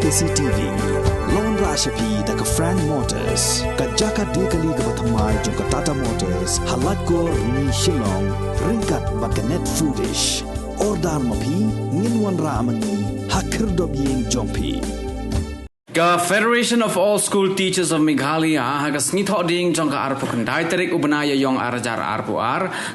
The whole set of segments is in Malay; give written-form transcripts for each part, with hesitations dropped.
KCTV Lon Rashapi daga Frank Motors kajaka dekali ga bathamai jong Tata Motors halat ko ni Shillong ringkat bakanet foodish ordal mapi nginwan ramani hakir dobyeng jongpi Ka Federation of All School Teachers of Meghalaya hagas ngitho ding jong ka arpo kandai tarik ubnaya yong arajar arpo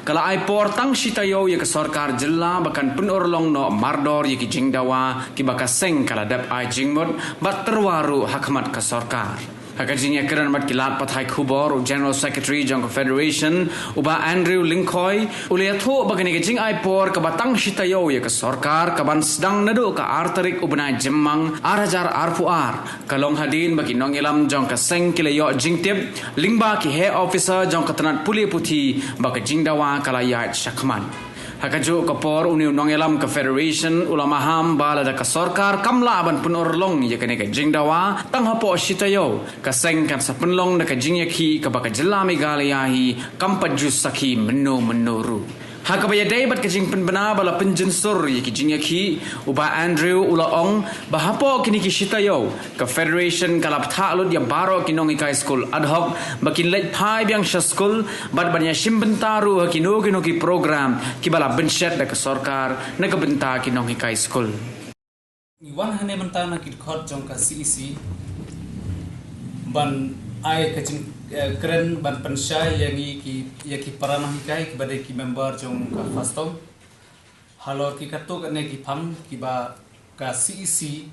kala ai portang sitayo ya ka sarkar jilla bakan penorlong no mardor ya ki jingdawa ki bakaseng kala dap ai jingmot bat terwaru hakmat ka sarkar Hakajinya keran mat kilat pathai khubor General Secretary jong Federation uba Andrew Linkoy uliatho bagani gajing ai por ka batang sitayo ya ka sarkar ka ban sedang nado ka artarik ubna jemmang arajar arpuar kalong hadin bagi nong ilam jong ka seng kilayo jingtip lingba ki he officer jong ka tanat puli puthi baka jingdawa kala ya shakman Hakajo kapor uniu nongelam ke Federation ulama ham bala da ka sarkar kamla ban penorlong ya kene ka jingdawa tang hapo sitayo ka seng kan sa penlong da ka jingyaki ka baka jilla Meghalaya hi kampaju saki menuru Hakabaya day bat kajing penbena bala penjensur ya ki jingyaki uba Andrew ulaong bahapo kini ki sitayo ka Federation kalap thalut ya baro kinong ikai school ad hoc bakin lej phai biang sha school bat banya shimbentaru hakino ki program ki bala benchet da ka sarkar na ka benta kinong ikai school Iwan hane mentana ki khot jong ka CEC ban ai kajing keren ban pensai yang ki paranah hikai ki badai ki member jong ka fastom halor ki kato ne ki phang ki ba ka CEC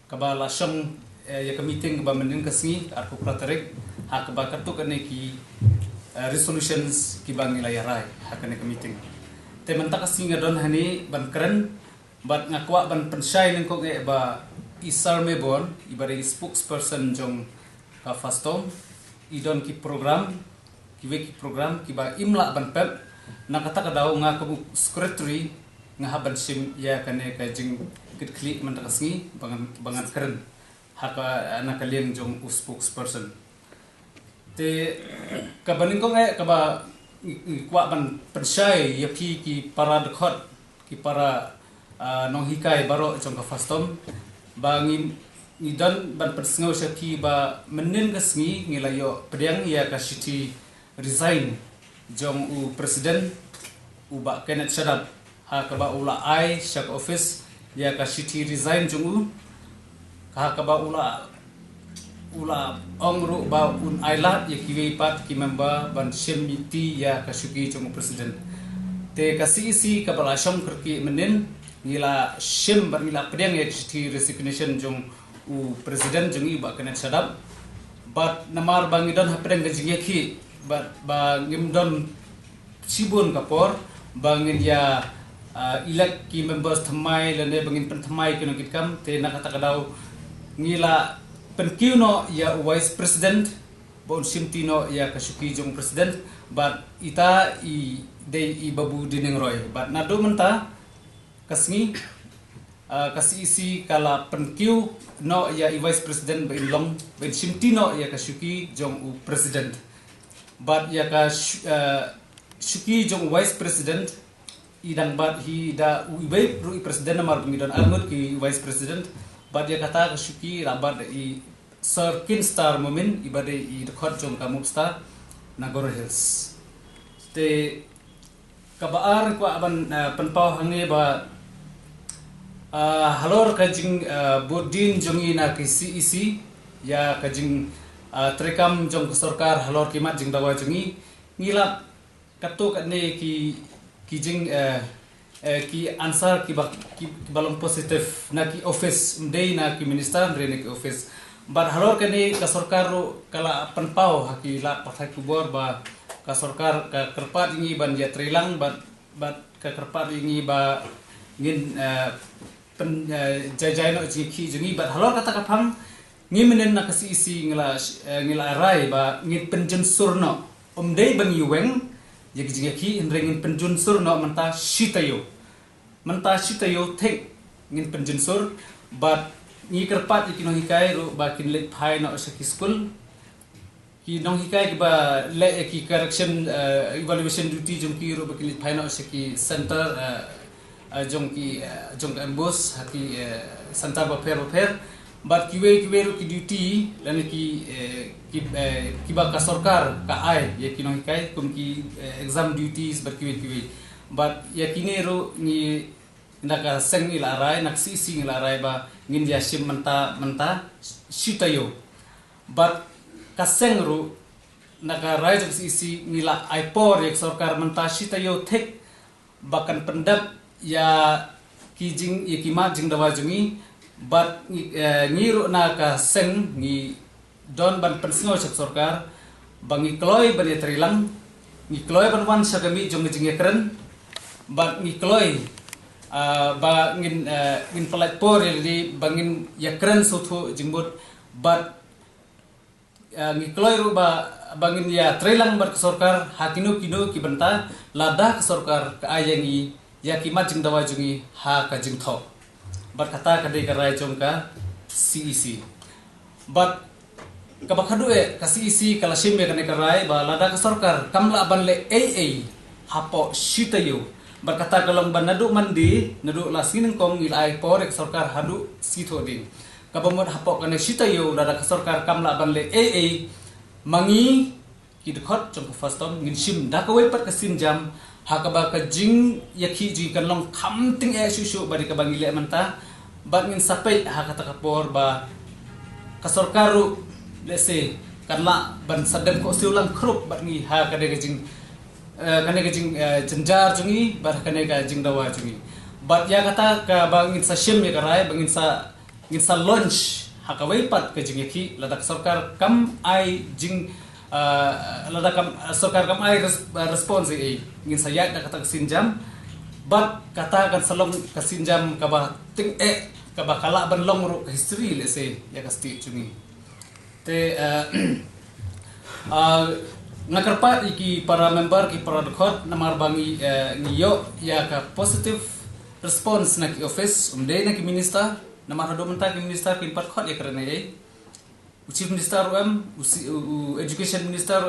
ka ba la sham ya ka meeting ba mending ka singi arko praterik ha ka ba kato ne ki resolutions ki ba ngilai rai ha ka ne ka meeting te menta ka singa don hani ban keren bat ngakwa ban pensai neng ko nge ba isar mebon ibare spokesperson jong ka fastom idon ki program ki ba imla ban pep nakata ka daw nga ko secretary nga haban sim ya kane ka jing kit klik man takasngi bangan keren haka nakalien jong spokesperson te ka baning ko nga ka ba kwa ban pensai ya ki para dekhot ki para nong hikai baro jong ka fastom bangim Nidan ban persengau syaki ba menin kasngi ngilayo pedang ya ka city resign jong u presiden u ba Kenneth Shadab ha ka ba ula ai syak office ya ka city resign jong u ka ba ula ongru ba un ailat ya kiwi pat ki member ban shemiti ya ka syuki jong presiden te ka CEC ka bala syam kerki menin ngila shem ban ngila pedang ya city resignation jong u presiden jengi ba Kenneth Shadab bat namar bangidon hapren gajing ki bat bangimdon sibun kapor bangin ya elect ki members thamai lene bangin pen thamai kino kitkam te nakata kadaw ngila penkiuno ya vice president bon simtino ya kasuki jong president bat ita i babu dineng roy bat nado menta kasngi kasisi kala penkiu no ya vice president belong ben simtino ya kasuki jong u president but ya ka suki jong vice president idang bat hi da u ibai ru president namar pengidon almut ki vice president but ya kata kasuki rabat i Sir Kinstar Momin ibade i dekhot jong ka Mubstar Nagoro Hills te kabaar ko aban penpau hangi ba halor kajing bodin jongi na ki CEC ya kajing trekam jong sarkar halor kimat jing dawa jongi ngilap kato katne ki jing ki answer ki balong positif na ki office mdei na ki minister mdei ki office but halor kane ka sarkar ro kala penpau hakila pathai kubor ba ka sarkar ka kerpat ingi ban ya trilang bat ka kerpat ingi ba ngin pen jajai no ki jengi bat halor kata kapang ngimenen na kasi isi ngila rai ba ngin penjun surno dei bang yuweng yagi ki inringin penjun surno menta sitayo thek ngin penjun sur bat ngi kerpat ikino hikai ro ba kin let phai no saki school ki nong hikai ki ba le ki correction evaluation duty jong ki ro ba kin let phai no saki center jong ambos hati santar ba pher but kiwe ru ki duty lan ki ba ka sarkar ka ai ye kinong kai kum ki exam duties but kiwe but ya kini ru ni ndaka seng ila rai nak si ila rai ba ngin dia sim menta sitayo but kaseng ru naka rai jok si ngila aipor yak sarkar menta sitayo tek bahkan pendap ya kijing ya kima jing dawa jungi but ngiru naka seng ni don ban pensingo sak sarkar bangi kloy ban trilang ni kloy ban wan sagami jong jing ekren but ni kloy ba ngin pelat por di bangin ya keren sutu jingbut but ngi kloy ru ba bangin ya trilang bar sarkar hakino kino ki benta lada sarkar ka ayangi ya kimat jing dawa jungi ha ka jing tho but kata kadai karai jong ka CEC but kabakhadu ka CEC kala shimbe kane karai ba lada ka sarkar kamla banle AA hapo shitayo berkata kalau banadu mandi nadu lasinin kong ilai porek sarkar hadu sito din kabamot hapok kane sitayo dada ka sarkar kamla banle mangi kidkhot jong fastom ngin sim dakawai pat kasin jam hakaba ka jing yakhi ji kanlong khamting shushu bari ka bangile manta bat ngin sapai hakata kapor ba ka sarkaru lese kanla ban sadam ko siulang krup bat ngi ha kade jing kane ka jing jenjar jungi bar kane ka jing dawa jungi but ya kata ka bangin sa shim ya karai bangin sa launch hakawai pat ka jing yakhi ladak sarkar kam ai jing ladak kam sarkar kam ai response ngin sa yak kata sinjam but kata kan salom kasinjam ka ba ting ka ba kala ban long ru history le se ya ka state jungi te ngakarpa iki para member ki para dekhot namar bangi ngiyo ya ka positive response na ki office umde na ki minister namar hado menta ki minister ki pat khot ya karena chief minister education minister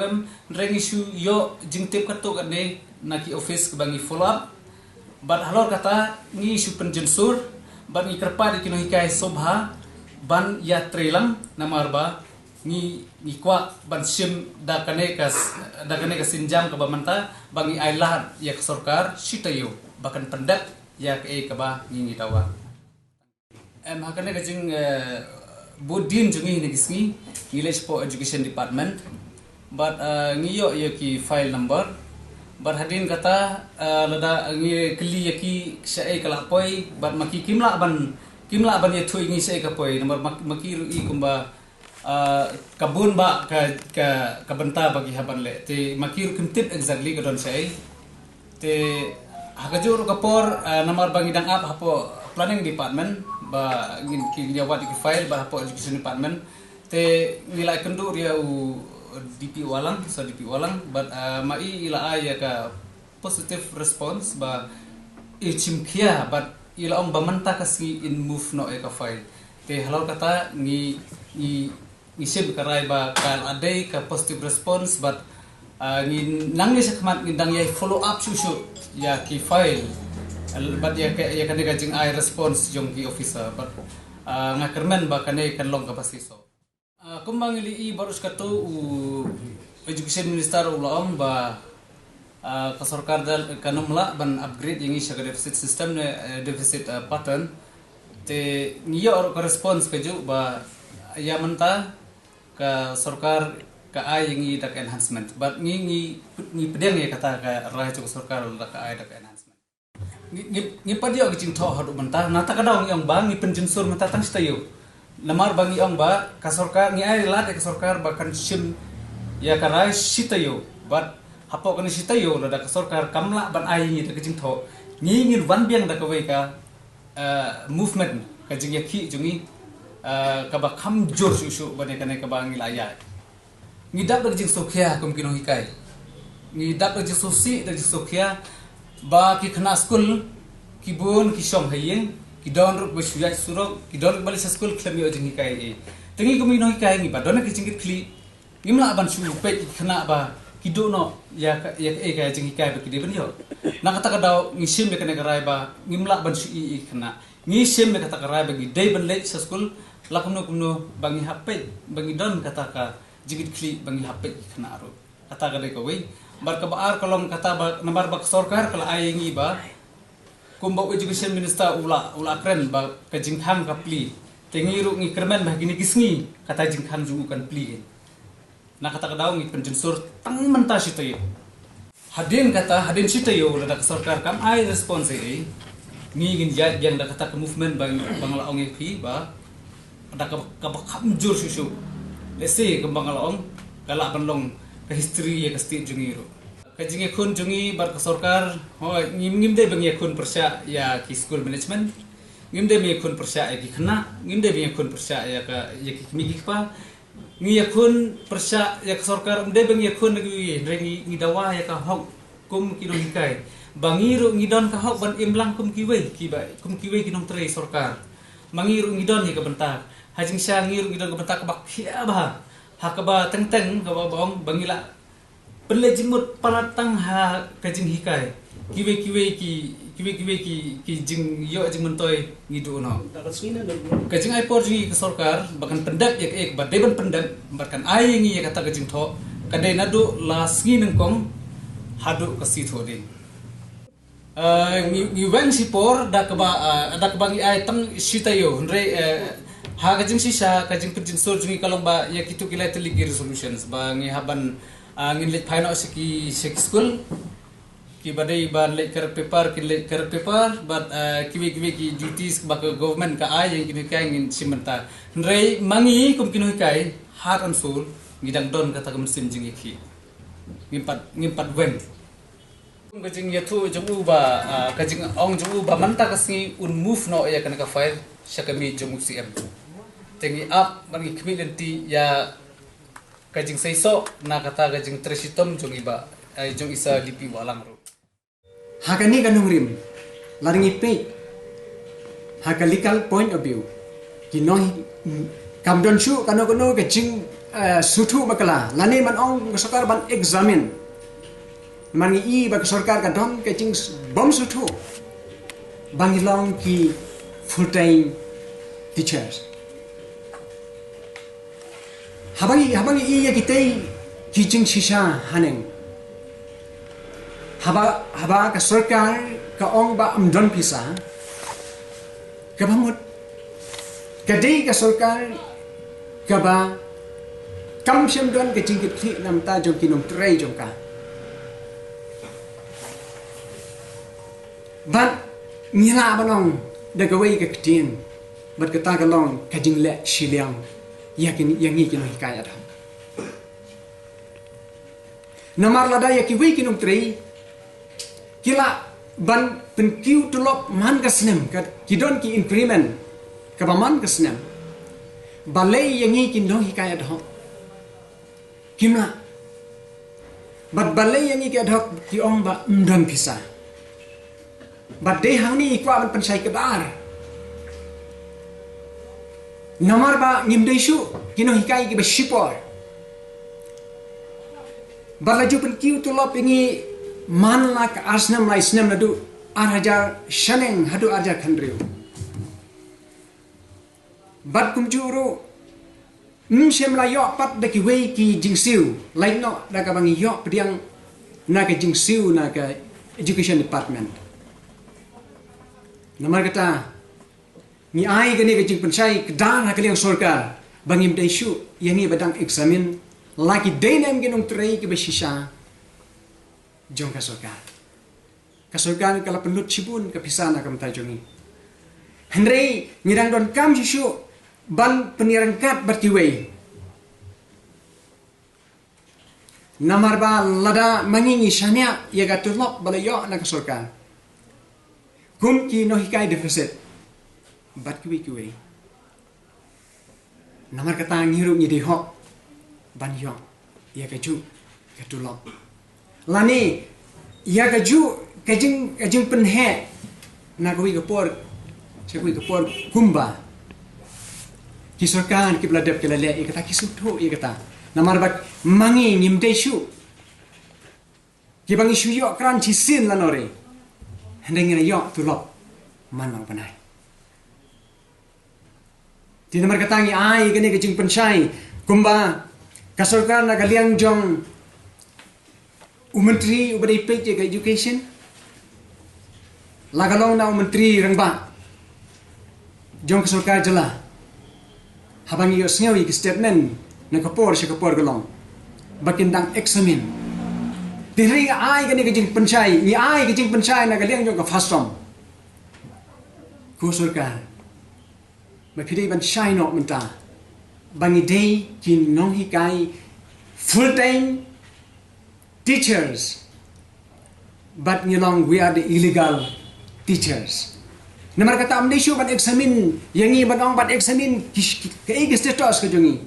reng issue yo jingtep kato kane na ki office ki bangi follow up but halor kata ngi issue penjensur ban ngi karpa ki no hikai sobha ban ya trilang namar ba ni kwa ban sim da kane ka sinjam ka bamanta bangi ailah ya ka sarkar sitayo bahkan pendak ya ke ka ba ngi tawa hakane ka jing bodin jungi ni gisni English for Education Department but ngiyo ya ki file number bar hadin kata lada ngi kli ya ki sai kala poi but maki kimla ban ya thui ngi sai ka poi number maki ru i kumba kabun ba ka benta bagi haban le te makir kentip exactly gadon sai te hakajur kapor namar bangi dang up hapo planning department ba ngin ki jawat ki file ba hapo education department te nilai kendu dia DP walang but mai ila aya ka positive response ba chimkia but ila ong bamanta kasi in move no ka file te halal kata ngi isip karai ba kan adai ka positive response but ngin nang ni sakmat ngin dang yai follow up susu ya ki file but ya kan gajing ai response jong ki officer but ngakermen ba kanai kan long kapasiso kumbang ili barus katu education minister ulam ba ka sarkar dal kanumla ban upgrade yang isa ka deficit system ne deficit pattern te ngiyo ka response ka ju ba ya menta ka sarkar ka ai yang dak enhancement but ngi pedeng ya kata ka rah cu sarkar dak ai dak enhancement ngi padio ki cing tho hadu menta nata kadang yang bang ngi penjensur menta tang stayo lamar bangi ong ba ka sarkar ngi ai lat ka sarkar bahkan sim ya ka rai sitayo but hapo kan sitayo la dak sarkar kamla ban ai ngi dak cing tho ngi wan biang dak wei ka movement ka jing yakhi jungi kaba kham jor susu bane kane kaba ngilaya ngidap dak jing sokhya kum kino hikai ngidap dak jing sosi dak jing sokhya ba ki khna school ki bon ki som hayeng ki don ruk besuyai surok ki don bali school khlami o jing hikai tengi kum kino hikai ngi ba don ki jing kli ngimla ban su pe ki khna ba ki do no ya ka jing hikai ba ki de ban yo na kata kadau ngi sim be kane karai ba ngimla ban su i khna ngi sim be kata karai ba gi dei ban le school lakuno bangi hapet bangi don kata ka jigit kli bangi hapet kena aru kata ka deko we bar ka baar kolom kata nambar bak sarkar kala ayengi ba kumba education minister ula kren ba ka jinghang ka pli tengiru ngi kermen bah gini kisngi kata jinghang jungu kan pli na kata ka daw ngi penjensur tang menta sitayo hadin sitayo da sarkar kam ai response ngi gin yang da kata ka movement bang laong ngi ba ada kamjur susu lesi kembang laong kala penlong ke history ya ke state jungi ro ke jingi kun jungi bar ke sarkar ho ngim de bang ya kun persya ya ki school management ngim de me kun persya ya ki khna ngim de me kun persya ya ka ya ki mi pa ngi ya kun persya ya ke sarkar de bang ya kun ngi dawa ya ka hok kum ki dong kai bangiru ngi don ka hok ban imlang kum kiwe ki nong tre sarkar mangiru ngi don ya ka bentak hajing sya ngiru ngidon kebentak bak ya bah hakaba teng kaba bong bangila penlejimut palatang ha kajing hikai kiwe ki jing yo jing mentoy ngidu no kajing ai por ji ke sarkar bahkan pendak ya ek ba deban pendak bahkan ai ngi ya kata kajing tho kadai nadu las ngi nengkong hadu ke sitho din ngi wen sipor da kaba ngi ai tang sitayo ndre ha kajing sisa kajing penjensur jungi kalong ba ya kitu kilai teligi resolutions ba ngi haban ngin lek phaino siki school ki badai ban lek ker paper but kiwi ki duties ba ke government ka ai yang kini kai ngin simenta ndrei mangi kum kinu kai heart and soul ngidang don kata kemesin jingi ki ngimpat wen kajing yatu jungu ba kajing ong jungu ba manta kasngi un move no ya kana ka file syakami jungu cm tengi up mangi community ya kajing saiso na kata kajing tresitom jong iba ay jong isa lipi walang ro hakani kanung rim laringi pe hakalikal point of view kinoi kamdon shu kano kajing sutu makala lani man ong sarkar ban examine mangi I ba sarkar ka don kajing bom sutu bangilong ki full time teachers habangi iya kitay kijing sisa haneng haba ka sarkar ka ong ba amdon pisa kabamut kadai ka sarkar ka ba kam siyam don ka jingkit ki namta jong kinong tray jong ka but ngila banong dagaway ka kitin but kata ka long kajing le shiliang yakin yang ini kino hikayat ham. Namar lada yaki wei kinung trei kila ban penkiu tulop man kasnem kidon ki increment kabaman kasnem balai yang ini kino hikayat ham. Kimla bat balai yang ini kadok ki ong ba ndam pisah. Bat deh hang ni ikwa ban pensai kedar. Namar ba ngimdai shu kino hikai ki bashipor balaju penkiu tulop ingi man lak asnam lai snam nadu arhajar shaneng hadu arja khandriu bat kumjuru shem la yo pat de ki wei ki jingsiu lai no da ka bangi yo pediang na ka jingsiu na ka education department namar kata ni ai gani kajing pensai kedang hakaliang sarkar bangim dai shu yang ni badang examine laki dainem genong trei ke besisa jong ka sarkar kala penut sibun ke pisana kam ta jongi henrei ngirang don kam shu ban penirangkat bertiwei namar ba lada mangingi shania ya gatulok balayo na ka sarkar kum ki no hikai deficit bat kiwi namar kata ngiru ngi hok ban yo ya kaju katulok lani ya kaju kajing penhe na kawi kapor kumba ki sarkar ki bladap ki lale ikata ki sutho ikata namar bat mangi ngimde shu ki bangi shu yo kran chi sin lanore hendeng yo tulok manang panai Ti namar katangi ai kene ke jing pensyai kumba kasorkan na kaliang jong umentri ubadai page ke education lagalong na umentri rengba jong kasorkan jela habang iyo sengawi ke statement na kapor siya kapor galong bakindang examine diri ai kene ke jing pensyai ni ai ke jing pensyai na kaliang jong ka fastom kusorkan Mapidai ban shine not menta. Bangi day kin nong hikai full-time teachers. But nilong we are the illegal teachers. Namar kata amdai syu ban examine yangi ban ong ban examine ke status ke jongi.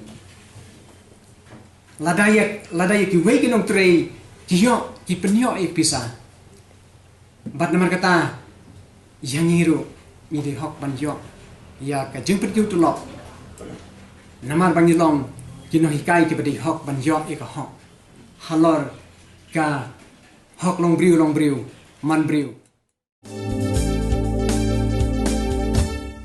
Ladaya ki wei kinong trei ki penyo ek pisa. But namar kata yangi ro ni de hok ban yo. Ya ka jeng pergiu tu lok namar bang long kino hikai ke badi hok ban yo e ka hok halor ka hok long briu man briu